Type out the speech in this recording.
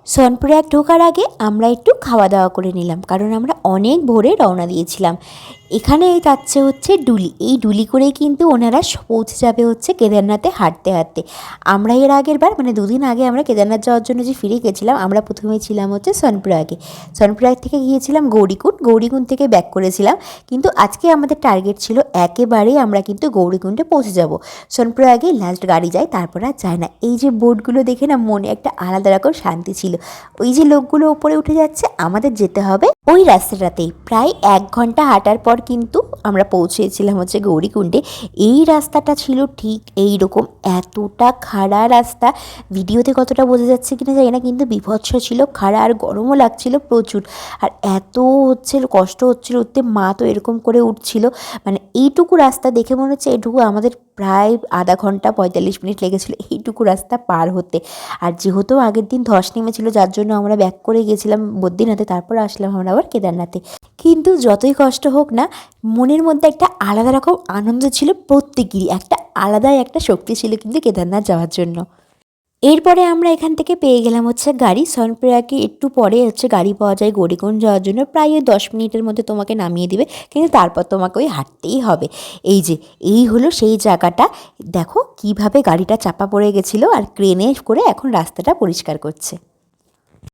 সোনপ্রয়াগ ঢোকার আগে আমরা একটু খাওয়া দাওয়া করে নিলাম, কারণ আমরা অনেক ভোরে রওনা দিয়েছিলাম। এখানে যাচ্ছে হচ্ছে ডুলি, এই ডুলি করেই কিন্তু ওনারা পৌঁছে যাবে হচ্ছে কেদারনাথে হাঁটতে হাঁটতে। আমরা এর আগের বার মানে দুদিন আগে আমরা কেদারনাথ যাওয়ার জন্য যে ফিরে গেছিলাম, আমরা প্রথমে ছিলাম হচ্ছে সোনপ্রয়াগে। সোনপ্রয়াগ থেকে গিয়েছিলাম গৌরীকুণ্ড, গৌরীকুণ্ড থেকে ব্যাক করেছিলাম। কিন্তু আজকে আমাদের টার্গেট ছিল একেবারেই আমরা কিন্তু গৌরীকুণ্ডে পৌঁছে যাব। সোনপ্রয়াগে লাস্ট গাড়ি যায়, তারপর আর যায় না। এই যে বোর্ডগুলো দেখে না মনে একটা আলাদা রকম শান্তি ছিল। ওই যে লোকগুলো উপরে উঠে যাচ্ছে, আমাদের যেতে হবে ওই রাস্তাটাতেই। প্রায় 1 ঘন্টা হাঁটার পর কিন্তু আমরা পৌঁছেছিলাম হচ্ছে গৌরীকুণ্ডে। এই রাস্তাটা ছিল ঠিক এই রকম, এতটা খাড়া রাস্তা, ভিডিওতে কতটা বোঝা যাচ্ছে কিনা জানি না, কিন্তু বিভৎস ছিল, খাড়া, আর গরমও লাগছিল প্রচুর। আর এত কষ্ট হচ্ছিল উঠতে, মা তো এরকম করে উঠছিল, মানে এইটুকু রাস্তা দেখে মনে হচ্ছে এটুকু আমাদের প্রায় আধা ঘন্টা 45 মিনিট লেগেছিলো এইটুকু রাস্তা পার হতে। আর যেহেতু আগের দিন ধস নেমেছিল, যার জন্য আমরা ব্যাক করে গেছিলাম বদ্রীনাথে, তারপর আসলাম আমরা আবার কেদারনাথে। কিন্তু যতই কষ্ট হোক না, মনের মধ্যে একটা আলাদা রকম আনন্দ ছিল, প্রত্যেকেরই একটা আলাদাই একটা শক্তি ছিল কিন্তু কেদারনাথ যাওয়ার জন্য। এরপরে আমরা এখান থেকে পেয়ে গেলাম হচ্ছে গাড়ি। সোনপ্রয়াগে একটু পরে হচ্ছে গাড়ি পাওয়া যায় গৌরীকুণ্ড যাওয়ার জন্য, প্রায় 10 মিনিটের মধ্যে তোমাকে নামিয়ে দিবে, কিন্তু তারপর তোমাকে ওই হাঁটতেই হবে। এই হলো সেই জায়গাটা। দেখো কিভাবে গাড়িটা চাপা পড়ে গেছিলো, আর ক্রেনে করে এখন রাস্তাটা পরিষ্কার করছে।